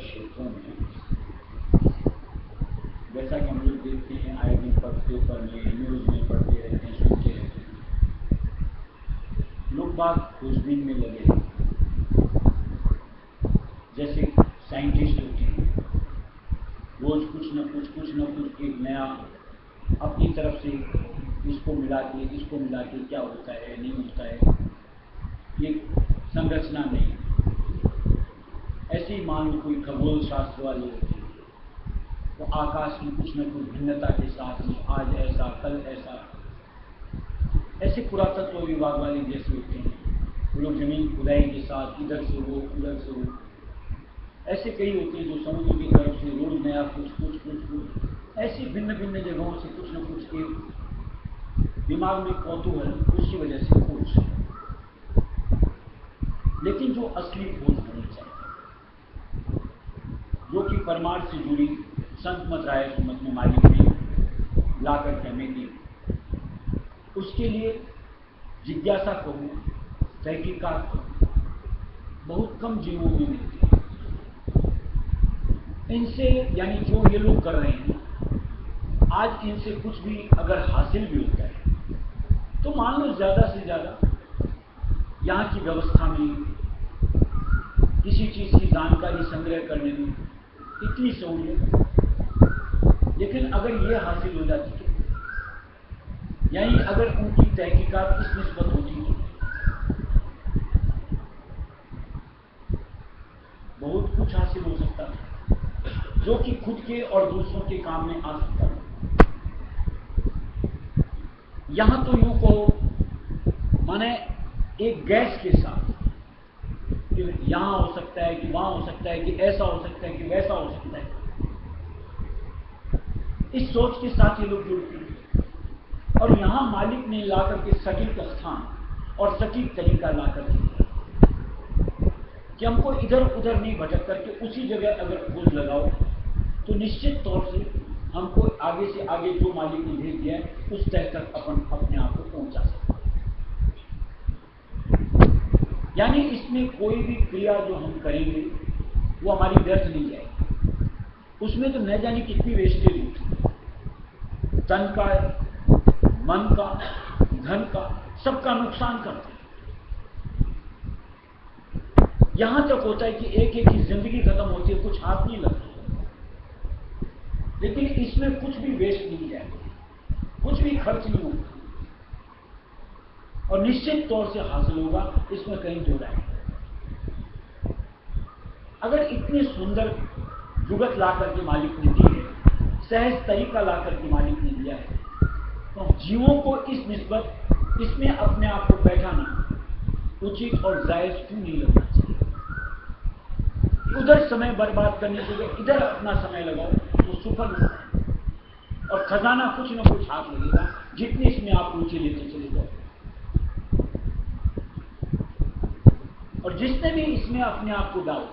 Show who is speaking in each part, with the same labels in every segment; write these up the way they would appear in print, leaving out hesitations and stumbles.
Speaker 1: क्षेत्रों में, जैसा कि हम लोग देखते हैं आए दिन पेपर में, न्यूज़ में पढ़ते रहते हैं, सुनते रहते हैं, लोग बाग खोजबीन में लगे हैं। जैसे साइंटिस्ट होते हैं, रोज कुछ न कुछ एक नया अपनी तरफ से इसको मिला के क्या होता है नहीं होता है, ये संरचना नहीं। ऐसे ही मान लो कोई खगोल शास्त्र वाले होते हैं, वो आकाश में कुछ न कुछ भिन्नता के साथ में आज ऐसा कल ऐसा, ऐसे पुरातत्व विभाग वाले जैसे होते हैं, वो लोग जमीन खुदाई के साथ इधर से वो उधर से वो, ऐसे कई होते हैं जो समुद्र की तरफ से रोज नया कुछ ऐसी भिन्न भिन्न जगहों से कुछ न कुछ एक दिमाग में कौतूहल, उसकी वजह से खोज। लेकिन जो असली खोज होनी चाहिए, जो कि परमार्थ से जुड़ी संत मत राय सुमत में मालिक ने लाकर के हमें दी, उसके लिए जिज्ञासा करूँ, तहकीकात करूँ, बहुत कम जीवों में मिलती है। इनसे यानी जो ये लोग कर रहे हैं, आज इनसे कुछ भी अगर हासिल भी होता है तो मान लो ज़्यादा से ज़्यादा यहाँ की व्यवस्था में, किसी चीज़ की जानकारी संग्रह करने में इतनी सहूलियत। लेकिन अगर ये हासिल हो जाती तो, यानी अगर उनकी तहकीकात इस निस्बत होती तो बहुत कुछ हासिल हो सकता था, जो कि खुद के और दूसरों के काम में आ सकता था। यहां तो यूं कहो माने एक गैस के साथ कि यहां हो सकता है कि वहां हो सकता है कि ऐसा हो सकता है कि वैसा हो सकता है, इस सोच के साथ ये लोग जुड़ते हैं। और यहां मालिक ने लाकर के सटीक स्थान और सटीक तरीका लाकर के कि हमको इधर उधर नहीं भटक करके उसी जगह अगर खोज लगाओ तो निश्चित तौर से हमको आगे से आगे जो मालिक ने भेज दिया है उस तह तक अपन अपने आप को पहुंचा सकते। यानी इसमें कोई भी क्रिया जो हम करेंगे वो हमारी व्यर्थ नहीं जाएगी, उसमें तो न जाने कितनी वेस्टेज होती, तन का, मन का, धन का, सबका नुकसान करता है। यहां तक होता है कि एक एक की जिंदगी खत्म होती है, कुछ हाथ नहीं लगता, लेकिन इसमें कुछ भी वेस्ट नहीं जाएगा, कुछ भी खर्च नहीं होगा और निश्चित तौर से हासिल होगा, इसमें कहीं दो राय नहीं। अगर इतनी सुंदर जुगत लाकर के मालिक ने दी है, सहज तरीका लाकर के मालिक ने दिया है, तो जीवों को इस निस्बत इसमें अपने आप को बैठाना उचित और जायज क्यों नहीं लगना चाहिए। उधर समय बर्बाद करने के लिए इधर अपना समय लगाओ तो सफल होगा और खजाना कुछ न कुछ हाथ लगेगा, जितने इसमें आप रुचि लेते चले जाओ। और जिसने भी इसमें अपने आप को डाला,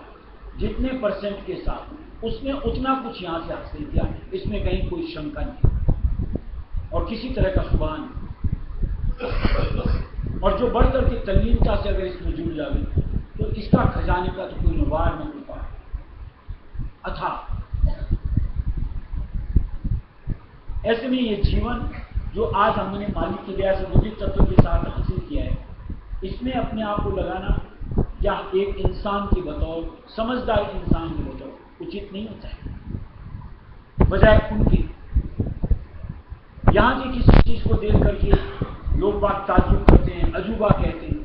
Speaker 1: जितने परसेंट के साथ उसने उतना कुछ यहां से हासिल किया, इसमें कहीं कोई शंका नहीं और किसी तरह का सुबह नहीं। और जो बढ़कर के तल्लीनता से अगर इसमें जुड़ जाए तो इसका खजाने का तो कोई निवार न हो पाए। अथा ऐसे में ये जीवन जो आज हमने मालिक की दया से बुद्धि तत्व के साथ हासिल किया है, इसमें अपने आप को लगाना क्या एक इंसान के बतौर, समझदार इंसान के बतौर उचित नहीं होता है। बजाय उनकी यहां की किसी चीज को देख करके लोग बात ताज्जुब करते हैं, अजूबा कहते हैं।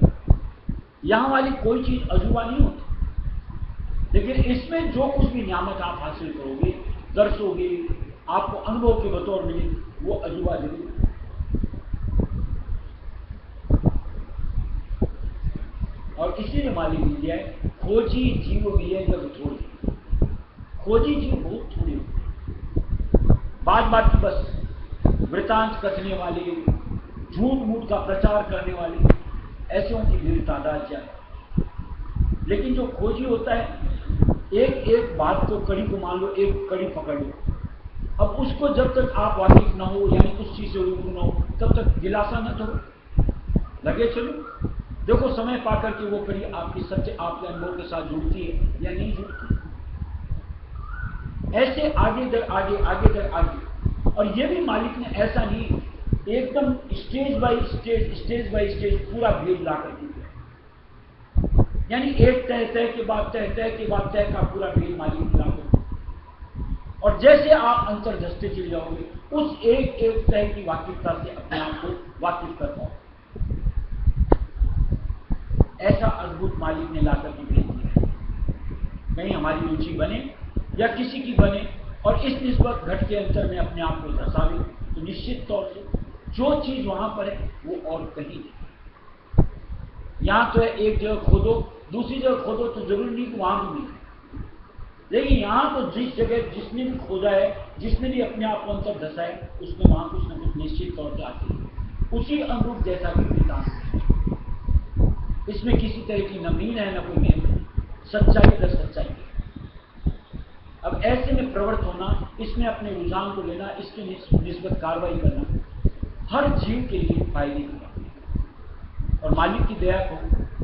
Speaker 1: यहां वाली कोई चीज अजूबा नहीं होती, लेकिन इसमें जो कुछ भी नियामत आप हासिल करोगे, दर्शोगे, आपको अनुभव के बतौर मिले, वो अजूबा जरूर। और इसीलिए मालिक ने दिया है, खोजी जीव भी है जब थोड़ी, खोजी जीव बहुत थोड़े होते, बात बात की बस वृतांत कथने वाले, झूठ मूठ का प्रचार करने वाले, ऐसे की भीड़ तादाद ज्यादा। लेकिन जो खोजी होता है, एक एक बात को, कड़ी को मान लो, एक कड़ी पकड़ लो, अब उसको जब तक आप वाकिफ ना हो, यानी उस चीज से रूबरू ना हो, तब तक दिलासा न करो, लगे चलो। देखो समय पाकर के वो कड़ी आपकी सत्य, आपके अनुभव के साथ जुड़ती है या नहीं जुड़ती। ऐसे आगे दर आगे, आगे दर आगे। और ये भी मालिक ने ऐसा नहीं, एकदम stage by stage, stage by stage पूरा भेद ला कर दिया। यानी एक तय तय के बाद तय, तय के बाद तय का पूरा भेद मालिक ने ला कर। और जैसे आप अंतर दस्ते चले जाओगे, उस एक एक तय की वाकिफता से अपने आप को वाकिफ कर पाओ। ऐसा अद्भुत मालिक ने लाकर के भेज दिया। कहीं हमारी रुचि बने या किसी की बने और इस निस्बत घट के अंतर में अपने आप को दर्शावे, तो निश्चित तौर से जो चीज वहां पर है वो और कहीं नहीं। यहां तो है एक जगह खोदो, दूसरी जगह खोदो तो जरूरी नहीं कि वहां भी मिले, लेकिन यहां तो जिस जगह जिसने भी खोदा है, जिसने भी अपने आप को अंतर धसा है, उसमें वहां कुछ न कुछ निश्चित तौर से आती है। उसी अनुरूप जैसा कि वृतांत है, इसमें किसी तरह की न मीन है न कोई मेहनत, सच्चाई दर सच्चाई है। अब ऐसे में प्रवृत्त होना, इसमें अपने रुझान को लेना, इसके निस्बत कार्रवाई करना हर जीव के लिए फायदे की बात है। और मालिक की दया को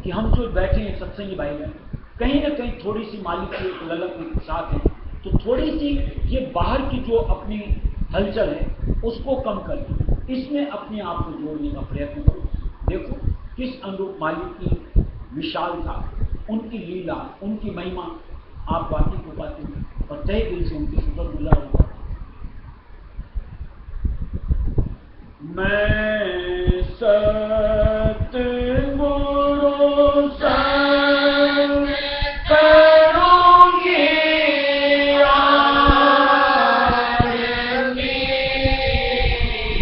Speaker 1: कि हम जो बैठे हैं सत्संगी भाई बहन, कहीं ना कहीं थोड़ी सी मालिक की एक ललक साथ है, तो थोड़ी सी ये बाहर की जो अपनी हलचल है उसको कम कर इसमें अपने आप को जोड़ने का प्रयत्न करो। देखो किस अनुरूप मालिक की विशालता, उनकी लीला, उनकी महिमा आप वाकिफ हो पाते हैं और तहे दिल से उनकी शुक्रगुजार हो पाते हैं। मैं सतगुरु संग करूंगी आरती,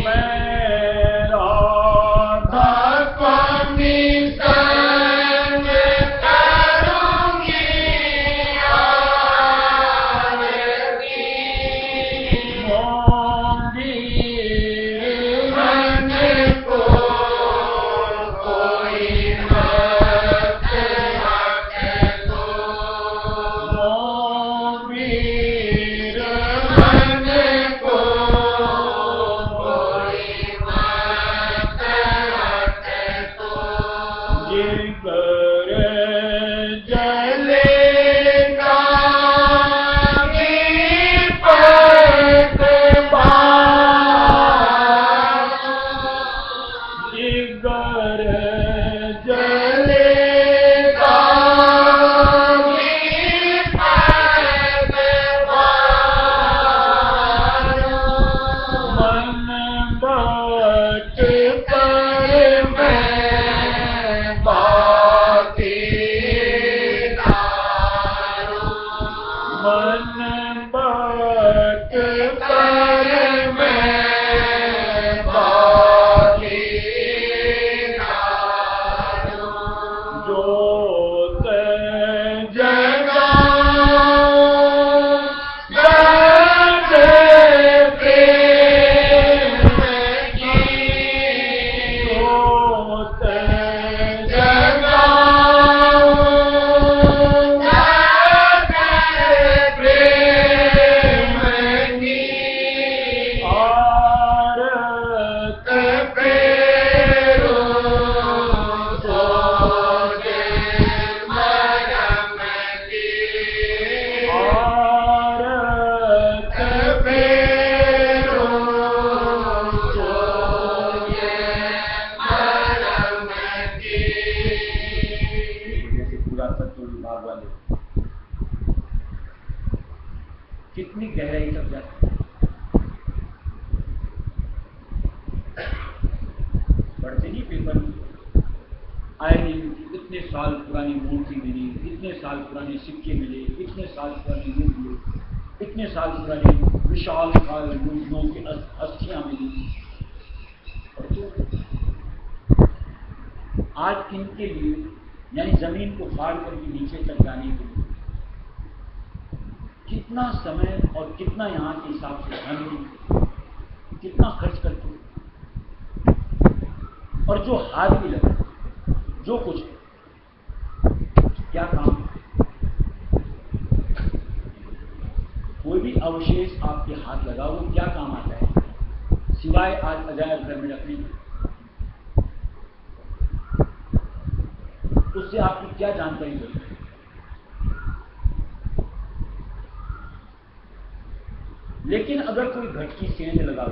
Speaker 1: मैं राधा स्वामी संग करूंगी आरती, मोंगी कितनी गहराई तक जाती है। पढ़ते नहीं पेपर में, आए दिन इतने साल पुरानी मूर्ति मिली, इतने साल पुराने सिक्के मिले, इतने साल पुराने युग मिले, इतने साल पुराने विशाल काल मूर्तियों की अस्थियां मिली। और तो आज इनके लिए यानी जमीन को फाड़ करके नीचे तक जाने के लिए कितना समय और कितना यहाँ के हिसाब से धन, कितना खर्च करते, और जो हाथ भी लगा, जो कुछ क्या काम, कोई भी अवशेष आपके हाथ लगा वो क्या काम आता है सिवाय आज अजायब घर में रखने के। उससे आपकी क्या जानकारी होगी। लेकिन अगर कोई घट की सेंध लगा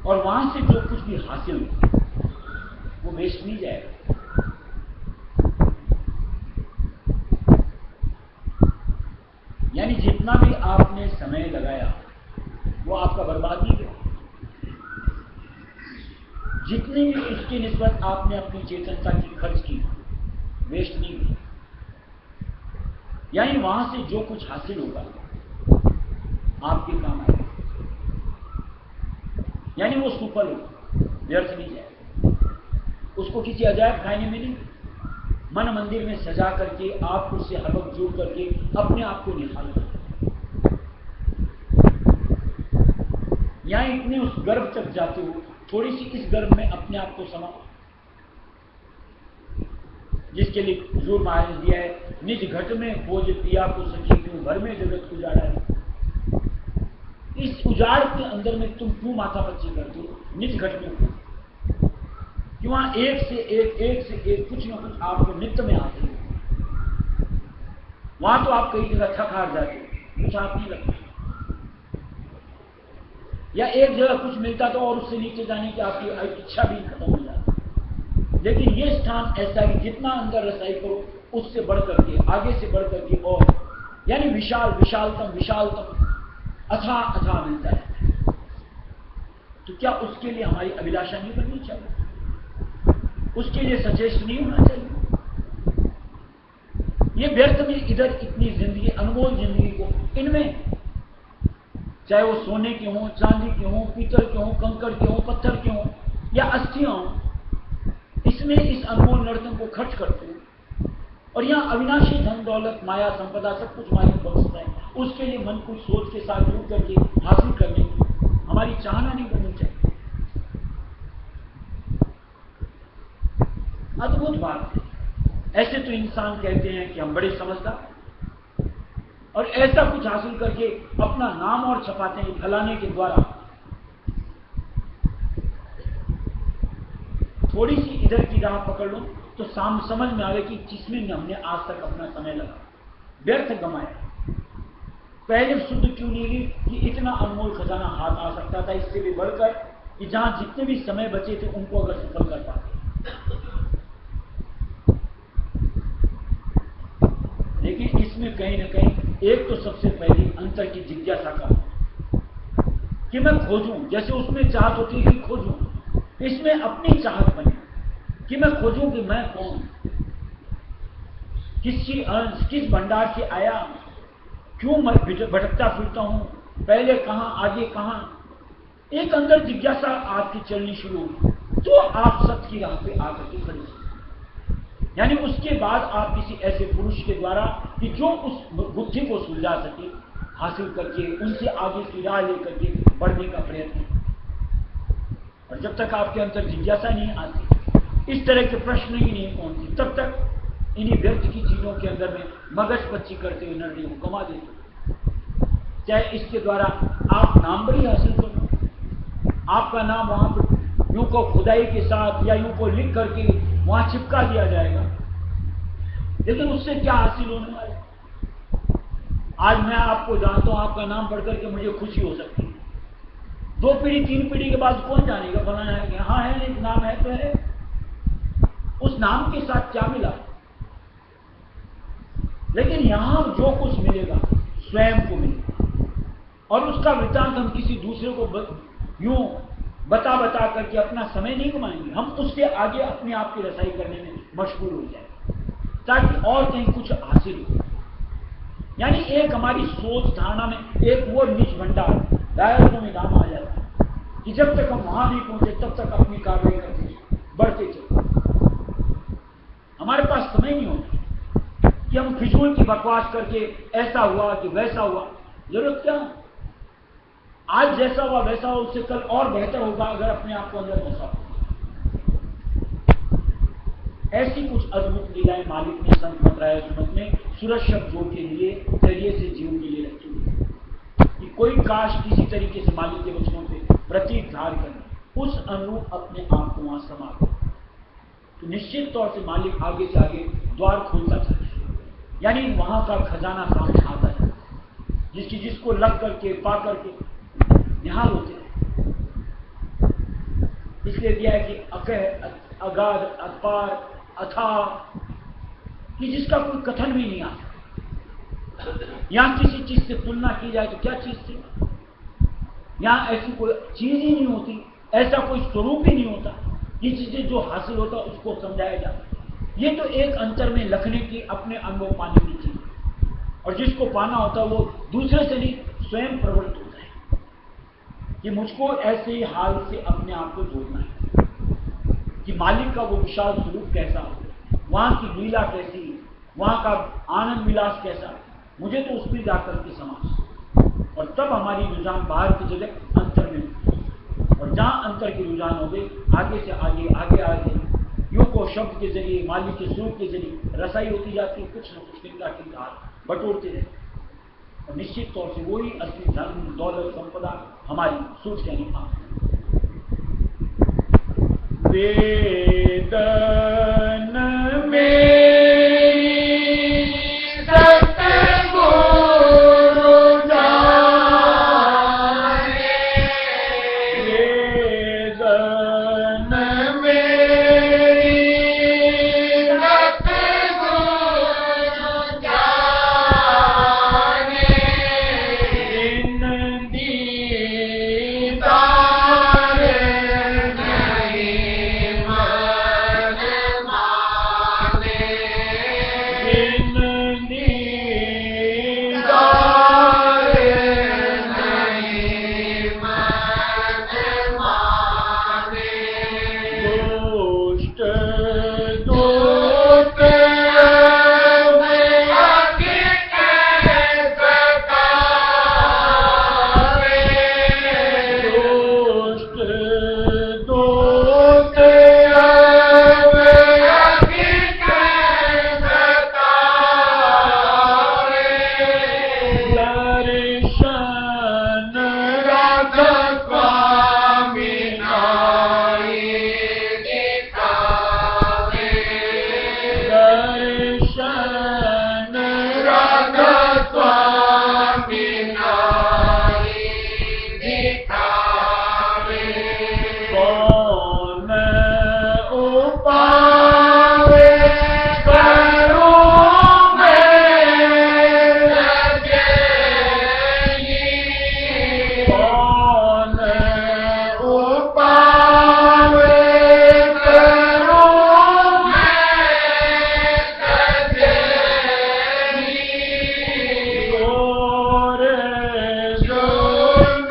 Speaker 1: और वहां से जो कुछ भी हासिल हो वो वेस्ट नहीं जाएगा। यानी जितना भी आपने समय लगाया वो आपका बर्बाद नहीं गया। जितनी भी उसकी निस्बत आपने अपनी चेतनता की खर्च की वेस्ट नहीं की। यानी वहां से जो कुछ हासिल होगा आपके काम आएगा। यानी वो सुफल होगा, व्यर्थ नहीं जाएगा। उसको किसी अजायब खाने में नहीं, मन मंदिर में सजा करके आप उससे हलक जोड़ करके अपने आप को निखार कर, या इतने उस गर्भ तक जाते हो, थोड़ी सी इस गर्भ में अपने आप को समाओ, जिसके लिए हुजूर महाराज ने दिया है, निज घट में खोज पिया को सखी क्यों घर में जगत उजाड़ा है। इस उजाड़ के अंदर में तुम क्यों माथा पच्ची करते हो? निज घट में खोज, कि वहां एक से एक कुछ न कुछ आपको नित्य में आते हो। वहां तो आप कई जगह थक हार जाते हो, कुछ आप नहीं लगता, या एक जगह कुछ मिलता तो और उससे नीचे जाने की आपकी इच्छा भी खत्म हो जाती। लेकिन ये स्थान ऐसा है कि जितना अंदर रसाई करो उससे बढ़ करके, आगे से बढ़ करके, और यानी विशाल विशालतम अथाह मिलता है। तो क्या उसके लिए हमारी अभिलाषा नहीं बननी चाहिए? उसके लिए सचेष्ट नहीं होना चाहिए? ये व्यर्थ में इधर इतनी जिंदगी, अनमोल जिंदगी को, इनमें चाहे वो सोने के हों, चांदी के हों, पीतल के हों, कंकड़ के हों, पत्थर के हों या अस्थियां हों, इसमें इस अनमोल नर्तन को खर्च करते हैं। और यहाँ अविनाशी धन दौलत माया संपदा सब कुछ मालिक बख्शता है। उसके लिए मन को सोच के साथ जुड़ करके हासिल करने की हमारी चाहना नहीं करनी चाहिए। अद्भुत बात है। ऐसे तो इंसान कहते हैं कि हम बड़े समझदार, और ऐसा कुछ हासिल करके अपना नाम और छपाते हैं फैलाने के द्वारा। थोड़ी सी इधर की राह पकड़ लो तो समझ में आवे कि जिसमें हमने आज तक अपना समय लगा, व्यर्थ गमाया। पहले शुद्ध क्यों नहीं ली कि इतना अनमोल खजाना हाथ आ सकता था, इससे भी बढ़कर कि जहां जितने भी समय बचे थे उनको अगर सफल कर पाते। लेकिन इसमें कहीं ना कहीं एक तो सबसे पहली अंतर की जिज्ञासा का कि मैं खोजूं, जैसे उसमें चाहत होती है कि खोजूं, इसमें अपनी चाहत बने कि मैं खोजूं कि मैं कौन, किस भंडार से आया, क्यों मैं भटकता फिरता हूं, पहले कहां आगे कहां। एक अंदर जिज्ञासा आपकी चलनी शुरू हुई तो आप सत्य की राह पे आकर के खड़े। यानी उसके बाद आप किसी ऐसे पुरुष के द्वारा कि जो उस बुद्धि को सुलझा सके, हासिल करके उनसे आगे की राह लेकर के बढ़ने का प्रयत्न। और जब तक आपके अंदर जिज्ञासा नहीं आती, इस तरह के प्रश्न ही नहीं पहुंचते, तब तक इन्हीं व्यर्थ की चीजों के अंदर में मगज पच्ची करते हुए नरड़ी को गंवा देते। चाहे इसके द्वारा आप नाम बड़ी हासिल करो, आपका नाम वहां पर यूं को खुदाई के साथ या यूं को लिख करके वहां चिपका दिया जाएगा, लेकिन उससे क्या हासिल होने वाला? आज मैं आपको जानता हूं, आपका नाम पढ़ करके मुझे खुशी हो सकती है। 2 पीढ़ी 3 पीढ़ी के बाद कौन जानेगा फलाना है कि हाँ है, नहीं नाम है तो है। उस नाम के साथ क्या मिला? लेकिन यहां जो कुछ मिलेगा स्वयं को मिलेगा, और उसका वृत्तांत हम किसी दूसरे को यूं बता करके अपना समय नहीं कमाएंगे। हम उससे आगे अपने आप की रसाई करने में मशगूल हो जाए ताकि और कहीं कुछ हासिल हो। यानी एक हमारी सोच धारणा में एक वो निज भंडार दायरों में नाम आ जाता है कि जब तक हम वहां नहीं पहुंचे तब तक अपनी कार्रवाई करते बढ़ते चलते। हमारे पास समय नहीं होता कि हम फिजूल की बकवास करके ऐसा हुआ कि वैसा हुआ। जरूरत क्या? आज जैसा हुआ वैसा हुआ, उससे कल और बेहतर होगा अगर अपने आप को अंदर बसा। ऐसी कुछ अद्भुत लीलाएं मालिक ने संत मतराय सुमत में सूरज शब्द जोड़ के लिए जरिए से जीव के लिए रखी हुई कि कोई काश किसी तरीके से मालिक के वचनों पे प्रतीक धार कर उस अनुरूप अपने आप को वहां समा कर, तो निश्चित तौर से मालिक आगे से आगे द्वार खोलता था। यानी वहां का खजाना सामने आता है जिसकी कि जिसको लग करके पा करके निहाल होते हैं। इसलिए दिया है कि अकह, अगाध, अपार, अथाह, कि जिसका कोई कथन भी नहीं आता। यहां किसी चीज से तुलना की जाए तो क्या चीज थी? यहां ऐसी कोई चीज ही नहीं होती, ऐसा कोई स्वरूप ही नहीं होता। ये चीजें जो हासिल होता उसको समझाया जाता। ये तो एक अंतर में लखने की, अपने अनुभव पाने की चीज, और जिसको पाना होता है वो दूसरे से नहीं स्वयं प्रवृत्त होता है कि मुझको ऐसे ही हाल से अपने आप को जोड़ना है, कि मालिक का वो विशाल स्वरूप कैसा हो, वहां की लीला कैसी, वहां का आनंद विलास कैसा, मुझे तो उसमें जाकर के समाज, और तब हमारी रुझान बाहर की जगह अंतर में, और जहां अंतर की रुझान हो गई आगे से आगे आगे आगे योग को शब्द के जरिए, मालिक के स्वरूप के जरिए रसाई होती जाती है, कुछ न कुछ किंता किंता बटोरते रहते, और निश्चित तौर से वही असली धर्म, दौलत, संपदा हमारी सोच के अनुसार। वेदन में सतगुरु जाने, वेदन में सतगुरु जाने, इन दीदार नहीं मन माने, इन दीदार नहीं मन माने, दुष्ट दूत में अकिट सतावे, दुष्ट दूत में अकिट सतावे, दर्शन राधा स्वामी नाई दिखावे, दर्शन राधा स्वामी नाई दिखावे, कौन उपावे करूं मैं सजनी, कौन उपावे करूं मैं सजनी, गोर जुल्म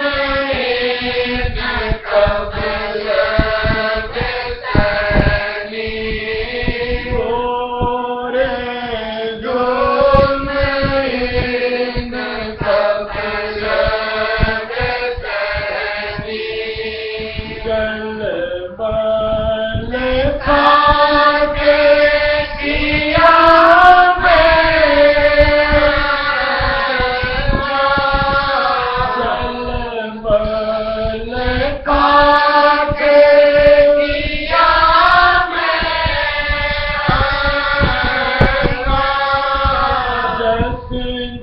Speaker 1: कब लग सनी, गोर जुल्म कब लग सनी, गल बल खाके किया जल बल खाके किया जस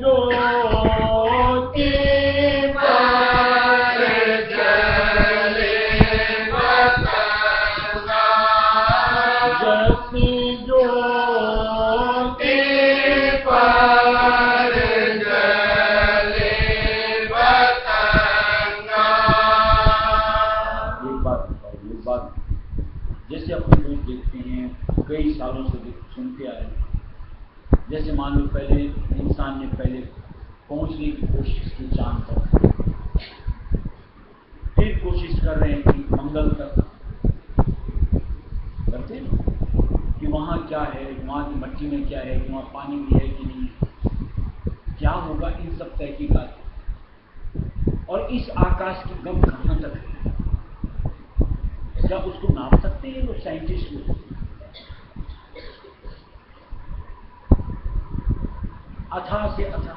Speaker 1: ज्योति पर जले बतंगा, जस ज्योति पर जले बतंगा। एक बात जैसे अपने लोग देखते हैं, कई सालों से सुनते आ रहे हैं, जैसे मान लो पहले इंसान ने पहले पहुंचने की कोशिश की चांद तक, फिर कोशिश कर रहे हैं कि मंगल तक करते हैं कि वहां क्या है, वहां की मिट्टी में क्या है, वहां पानी भी है कि नहीं, क्या होगा, इन सब तहकीकात, और इस आकाश की गम कहां तक है, क्या उसको नाप सकते हैं लोग, साइंटिस्ट लोग? अथाह से अथाह,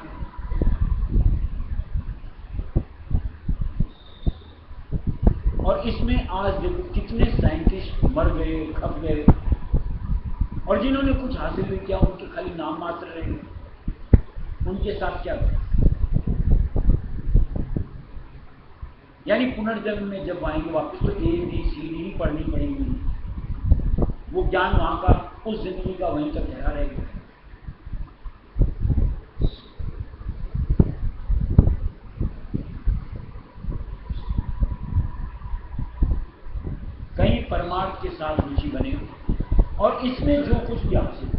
Speaker 1: और इसमें आज देखो कितने साइंटिस्ट मर गए, खप गए, और जिन्होंने कुछ हासिल भी किया उनके खाली नाम मात्र रहे, उनके साथ क्या करें? यानी पुनर्जन्म में जब आएंगे वापस तो ABCD ही पढ़नी पड़ेगी। वो ज्ञान वहां का उस जिंदगी का वहीं तक ठहरा रहेगा। कहीं परमार्थ के साथ रुचि बने और इसमें जो कुछ भी हासिल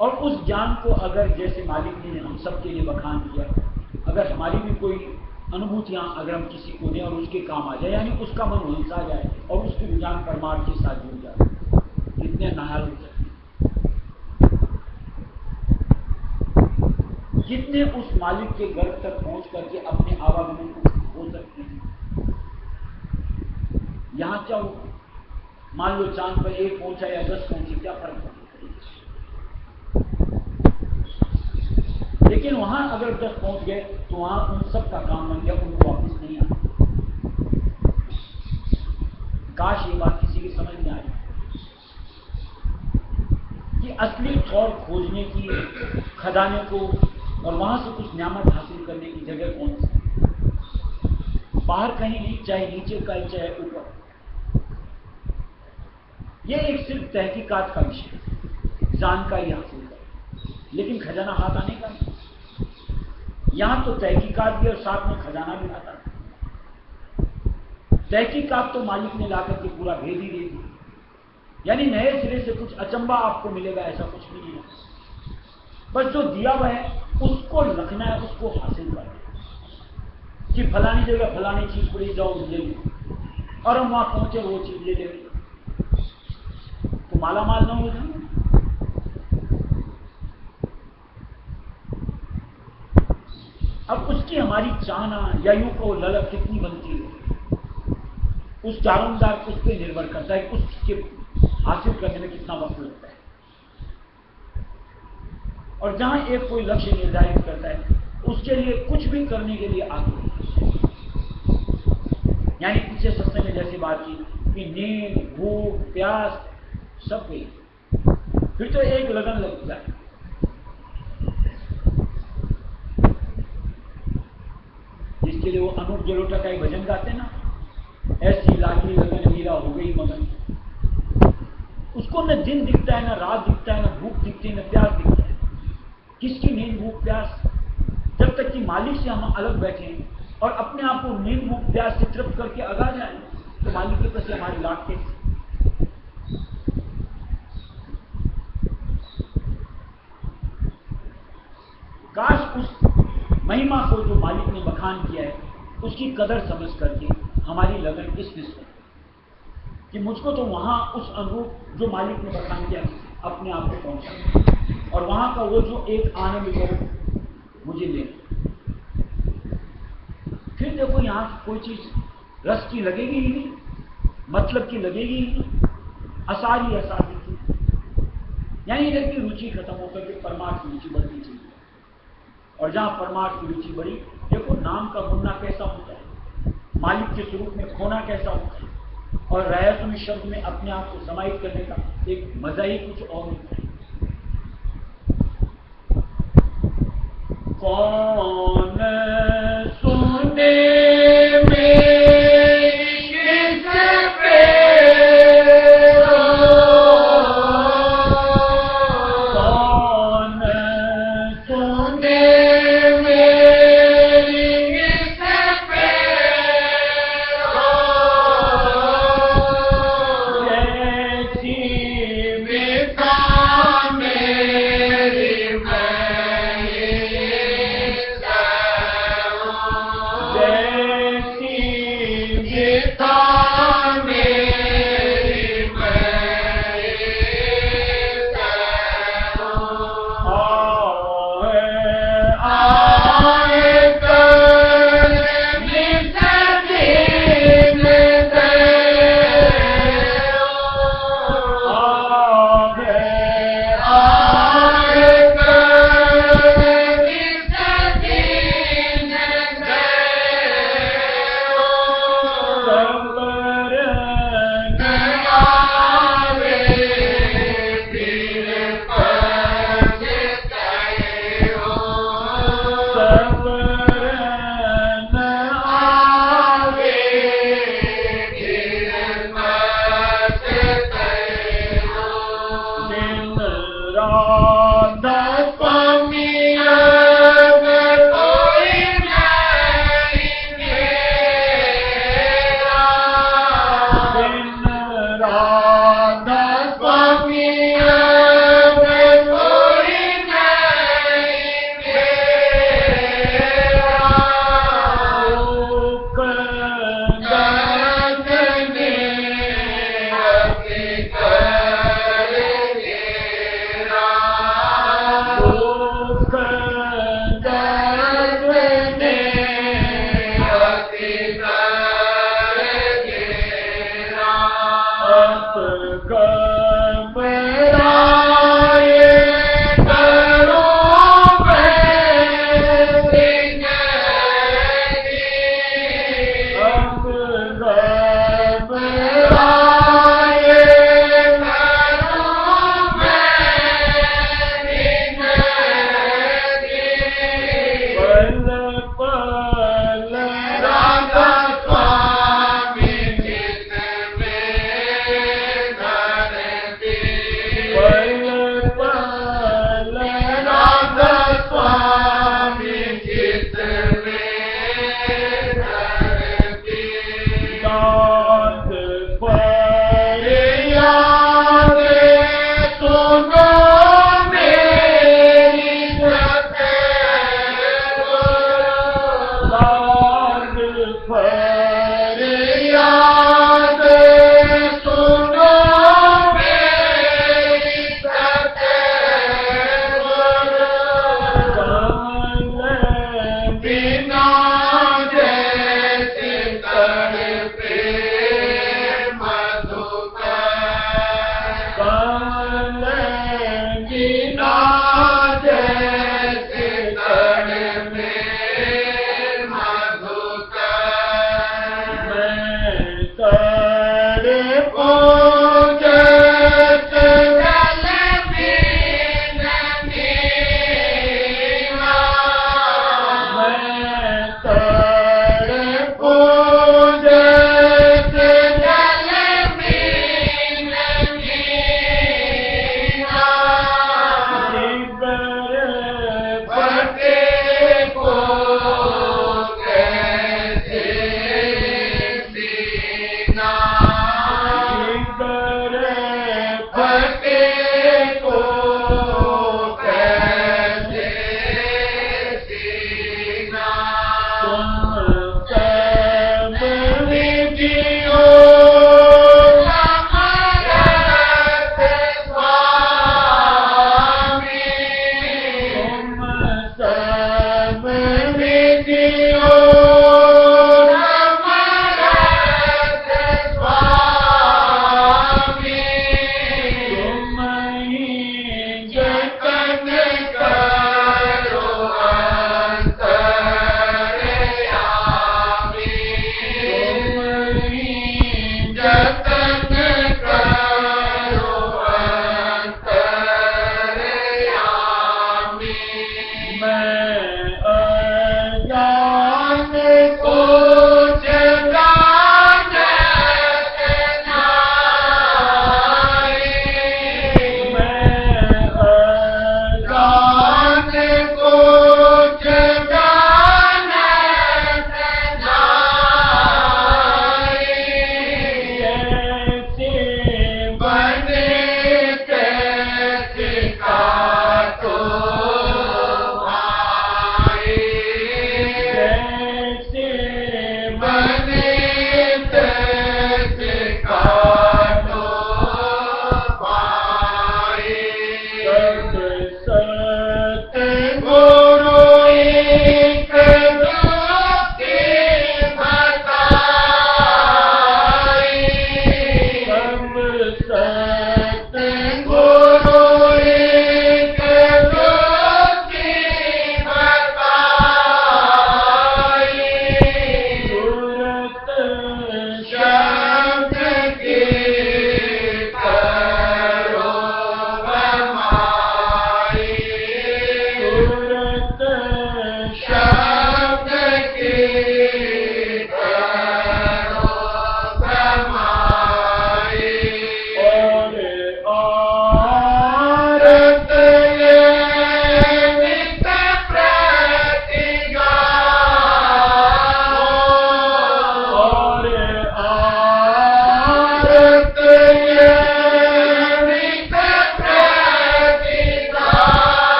Speaker 1: और उस ज्ञान को अगर जैसे मालिक ने हम सबके लिए बखान किया, अगर हमारी भी कोई अनुभूतियां अगर हम किसी को दें और उसके काम आ जाए, यानी उसका मन वहीं आ जाए और उसकी रुझान परमार्थ के साथ जुड़ जाए, कितने नायाब हो सकते, कितने उस मालिक के गर्भ तक पहुंच करके अपने आवागमन को हो सकते हैं। यहां क्या हो, मान लो चांद पर 1 पहुंचा या 10 पहुंचे, क्या फर्क पड़ता, लेकिन वहां अगर 10 पहुंच गए तो वहां उन सब का काम बन गया, उनको वापस नहीं आना। काश ये बात किसी की समझ में आई कि असली तौर खोजने की, खदाने को और वहां से कुछ न्यामत हासिल करने की जगह कौन सी, बाहर कहीं नहीं, चाहे नीचे का ही चाहे ऊपर। यह एक सिर्फ तहकीकात का विषय, जानकारी हासिल कर, लेकिन खजाना हाथ आने का नहीं। यहां तो तहकीकात भी और साथ में खजाना भी आता है। तहकीकात तो मालिक ने लाकर के पूरा भेद ही दे दिया, यानी नए सिरे से कुछ अचंबा आपको मिलेगा ऐसा कुछ भी नहीं है। बस जो दिया हुआ है उसको रखना है, उसको हासिल करना है कि फलानी जगह फलानी चीज पड़ी, जाओ ले लो, और हम वहां पहुंचे वो चीज ले लेंगे तो माला माल ना हो जाए। अब उसकी हमारी चाहना या यूं को ललक कितनी बनती है, उस दारोमदार उस पर निर्भर करता है, उसके हासिल करने में कितना वक्त लगता है। और जहां एक कोई लक्ष्य निर्धारित करता है उसके लिए कुछ भी करने के लिए आगे, यानी पीछे सत्संग में जैसी बात की कि नींद, भूख, प्यास सब गई, फिर तो एक लगन लग जाए। जिसके लिए वो अनूप जलोटा का एक भजन गाते ना, ऐसी लागी लगन हीरा हो गई मगन, उसको न दिन दिखता है, न रात दिखता है, न भूख दिखती है, न प्यास दिखता है। किसकी नींद, भूख, प्यास? जब तक कि मालिक से हम अलग बैठे और अपने आप को नींद, भूख, प्यास से तृप्त करके अगा जाए तो मालिक के प्रति हमारी लाख के। काश उस महिमा को जो मालिक ने बखान किया है उसकी कदर समझ करके हमारी लगन इस विषय कि मुझको तो वहां उस अनुरूप जो मालिक ने बखान किया अपने आप को पहुंचा और वहां का वो जो एक आनंद को मुझे ले। फिर देखो यहां कोई चीज रस की लगेगी ही नहीं, मतलब की लगेगी ही नहीं, असारी असारी की, यानी इधर की रुचि खत्म होकर के परमार्थ की रुचि बढ़ती चाहिए। और जहां परमार्थ की रुचि बढ़ी, देखो नाम का बुनना कैसा होता है, मालिक के स्वरूप में खोना कैसा होता है, और रहस्यमय शब्द में अपने आप को समाहित करने का एक मजा ही कुछ और होता है। कौन सुने
Speaker 2: फरियाद सुनो मेरी सतगुर,
Speaker 1: कमल
Speaker 2: बिना जैसे तड़पे मधुकर,
Speaker 1: कमल
Speaker 2: बिना जैसे तड़पे मधुकर,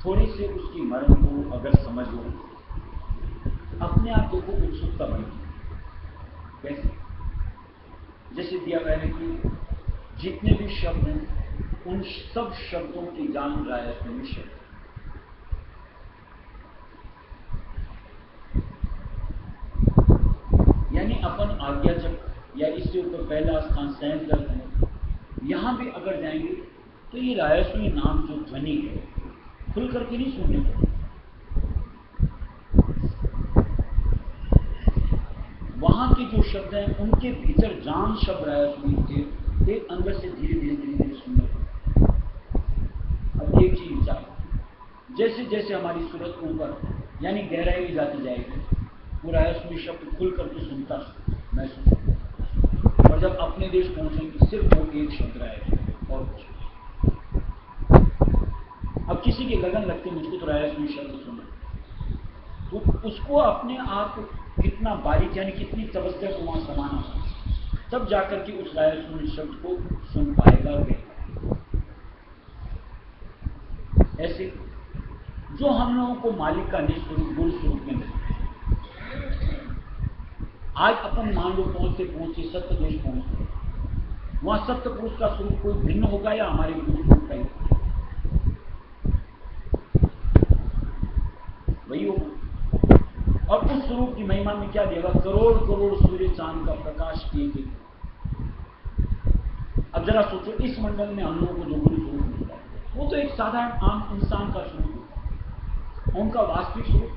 Speaker 1: थोड़ी सी उसकी मर्म को अगर समझ लो, अपने आप देखो उत्सुकता बनेगी। कैसे? जैसे दिया मैंने कि जितने भी शब्द हैं उन सब शब्दों की जान रहा है अपने शब्द। यानी अपन आज्ञाचक या इसके ऊपर पहला स्थान सहन करते हैं, यहां भी अगर जाएंगे तो ये रायस्वी नाम जो ध्वनि है खुल करके नहीं सुनने को, वहां के जो शब्द हैं उनके भीतर जान शब्द रायस्वी के एक अंदर से धीरे धीरे धीरे धीरे सुनने को। अब एक चीज विचार, जैसे जैसे हमारी सूरत ऊपर यानी गहराई में जाती जाएगी, वो रायस्वी शब्द खुल करके सुनता महसूस, और जब अपने देश पहुंचेंगे सिर्फ वो एक शब्द रायस्वी और कुछ। अब किसी के लगन लगते मुझको तो रायस्वी शब्द सुना, तो उसको अपने आप कितना बारीक यानी कितनी तवज्जो को वहां समाना, तब जाकर के उस रायस्वी शब्द को सुन पाएगा और कहेगा। ऐसे जो हम लोगों को मालिक का निस्वरूप गुरु स्वरूप में मिलता है, आज अपन मान लो पहुंचते पहुंचते सत्य देश पहुंचते, वहां सत्य पुरुष का स्वरूप कोई भिन्न होगा या हमारे गुरु स्वरूप का ही वही होगा। और उस स्वरूप की महिमा में क्या देगा? करोड़ करोड़ सूर्य चांद का प्रकाश किए। अब जरा सोचो, इस मंडल में हम लोगों को जो गुरु स्वरूप मिलता है वो तो एक साधारण आम इंसान का स्वरूप होता है, उनका वास्तविक स्वरूप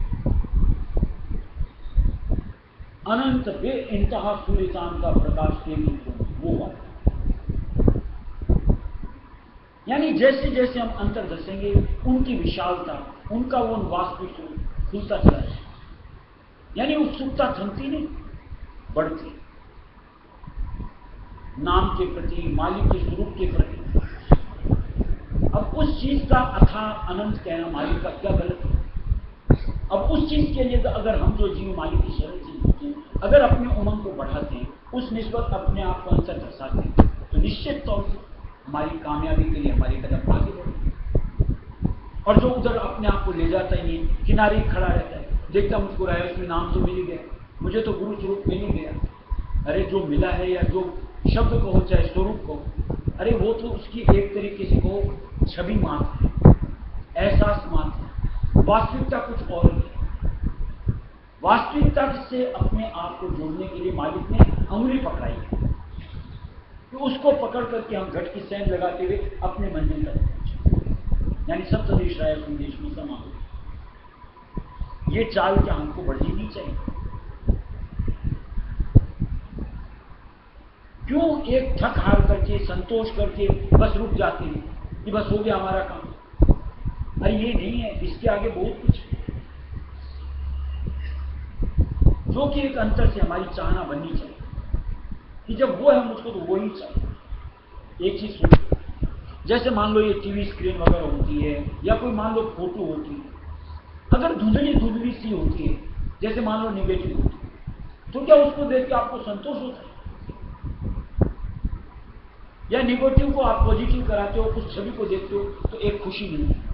Speaker 1: अनंत बे इंतहा सूर्य चांद का प्रकाश के वो बात। यानी जैसे जैसे हम अंतर दसेंगे उनकी विशालता, उनका वो वास्तविक स्वरूप खुलता चला जाए। यानी उत्सुकता थमती नहीं, बढ़ती नाम के प्रति, मालिक के स्वरूप के प्रति। अब उस चीज का अथाह अनंत कहना मालिक का क्या गलत है? अब उस चीज के लिए अगर हम जो जीव मालिक की शरण चीज होते हैं, अगर अपने उमंग को बढ़ाते हैं, उस निस्बत अपने आप को अंतर दर्शाते हैं, तो निश्चित तौर से हमारी कामयाबी के लिए हमारी कदम आगे बढ़ेगी। और जो उधर अपने आप को ले जाता ही नहीं, किनारे ही खड़ा रहता है, देखता मुझको रायस्वी नाम तो मिल ही गया, मुझे तो गुरु स्वरूप मिल ही गया। अरे जो मिला है या जो शब्द कहो चाहे स्वरूप कहो, अरे वो तो उसकी एक तरीके से कहो छवि मात्र है, एहसास मात्र है, वास्तविकता कुछ और नहीं। वास्तविकता से अपने आप को जोड़ने के लिए मालिक ने अंगुली पकड़ाई है, तो उसको पकड़ करके हम घट की सैन लगाते हुए अपने मंजिल तक पहुंचे, यानी सप्तदेश रायस्वी देश में समा हो। ये चाल क्या हमको बढ़नी नहीं चाहिए? क्यों एक थक हार करके संतोष करके बस रुक जाते हैं कि बस हो गया हमारा काम? अरे ये नहीं है, इसके आगे बहुत कुछ है, जो कि एक अंतर से हमारी चाहना बननी चाहिए कि जब वो है मुझको तो वो ही चाहिए। एक चीज सुनो, जैसे मान लो ये टीवी स्क्रीन वगैरह होती है या कोई मान लो फोटो होती है, अगर धुंधली धुंधली सी होती है, जैसे मान लो निगेटिव होती है, तो क्या उसको देख के आपको संतोष होता है? या निगेटिव को आप पॉजिटिव कराते हो, उस छवि को देखते हो तो एक खुशी मिलती है।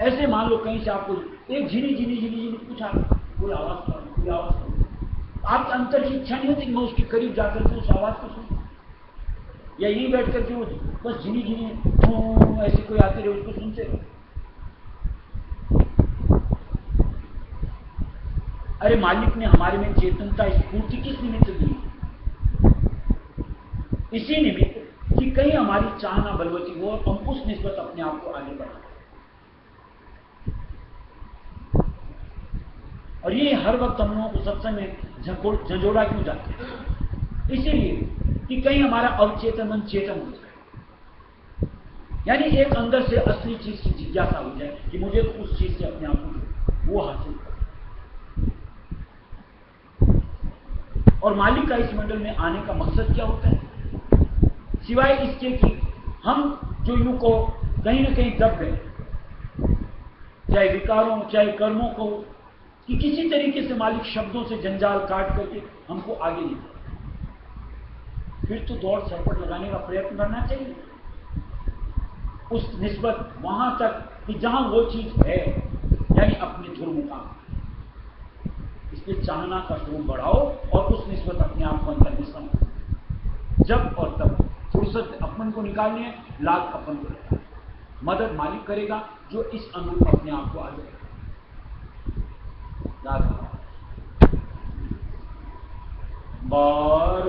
Speaker 1: ऐसे मान लो कहीं से आपको एक झिनी झिनी झिनी झिनी कुछ कोई आवाज सुना, कोई आवाज, आपके अंतर की इच्छा नहीं होती कि मैं उसके करीब जाकर के उस आवाज को सुनूं, या यहीं बैठ करके वो बस झिनी झिनी ऐसे कोई आते रहे उसको सुनते रहो। अरे मालिक ने हमारे में चेतनता स्फूर्ति किस निमित्त दी? इसी निमित्त कि कहीं हमारी चाहना बलवती हो और हम उस निस्बत अपने आप को आगे बढ़ाएं। और ये हर वक्त हम लोगों को सत्संग में झंझोड़ा क्यों जाते हैं? इसीलिए कि कहीं हमारा अवचेतन मन चेतन हो जाए, यानी एक अंदर से असली चीज की जिज्ञासा हो जाए कि मुझे तो उस चीज से अपने आप को वो हासिल कर। और मालिक का इस मंडल में आने का मकसद क्या होता है? सिवाय इसके कि हम जो यूं को कहीं ना कहीं दब गए, चाहे विकारों चाहे कर्मों को, कि किसी तरीके से मालिक शब्दों से जंजाल काट करके हमको आगे नहीं बढ़े, फिर तो दौड़ सरपट लगाने का प्रयत्न करना चाहिए उस निस्बत वहां तक कि जहां वो चीज है, यानी अपने ध्रुव मुकाम। इसलिए चाहना का ध्रुव बढ़ाओ और उस निस्बत अपने आप को अंतर में समझो। जब और तब फुर्सत अपन को निकालनी है, लाभ अपन को रखना है। मदद मालिक करेगा जो इस अनुरूप अपने आप को आगे रखेगा। बार बार